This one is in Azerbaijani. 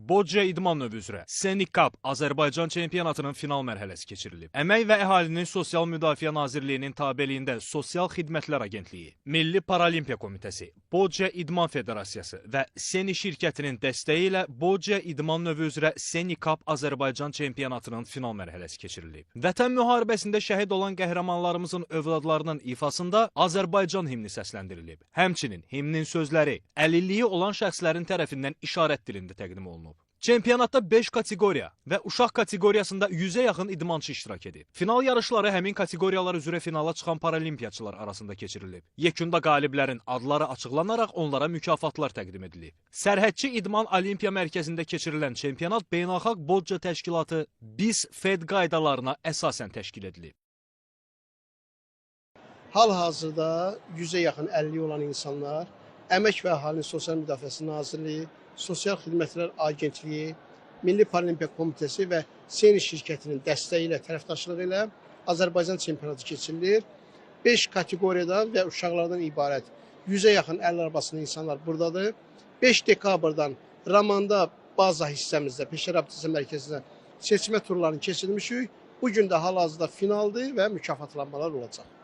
Bocca idman növü üzrə Senikap Azərbaycan çempionatının final mərhələsi keçirilib. Əmək və Əhalinin Sosial Müdafiə Nazirliyinin tabeliyində Sosial Xidmətlər Agentliyi, Milli Paralimpiya Komitəsi, Bocca İdman Federasiyası və Seni şirkətinin dəstəyi ilə Bocca idman növü üzrə Senikap Azərbaycan çempionatının final mərhələsi keçirilib. Vətən müharibəsində şəhid olan qəhrəmanlarımızın övladlarının ifasında Azərbaycan himni səsləndirilib. Həmçinin himnin sözləri əlilliyi olan şəxslərin tərəfindən işarət dilində təqdim olunub. Çempionatda 5 kateqoriya və uşaq kateqoriyasında 100-ə yaxın idmançı iştirak edib. Final yarışları həmin kateqoriyalar üzrə finala çıxan paralimpiyaçılar arasında keçirilib. Yekunda qaliblərin adları açıqlanaraq onlara mükafatlar təqdim edilib. Sərhədçi İdman Olimpiya Mərkəzində keçirilən çempionat Beynəlxalq Bocca Təşkilatı BIS FED qaydalarına əsasən təşkil edilib. Hal-hazırda 100-ə yaxın əlilliyi olan insanlar Əmək və Əhalinin Sosial Müdafiəsi Nazirliyi, Sosial Xidmətlər Agentliyi, Milli Paralimpiya Komitəsi və Seni şirkətinin dəstəyi ilə, tərəfdaşlığı ilə Azərbaycan çempionatı keçirilir. 5 kateqoriyadan və uşaqlardan ibarət 100-ə yaxın əl arabasında insanlar buradadır. 5 dekabrdan Ramanda baza hissəmizdə, Peşə Rabitəsi Mərkəzində seçmə turlarını keçirmişik. Bugün də hal-hazırda finaldır və mükafatlanmalar olacaq.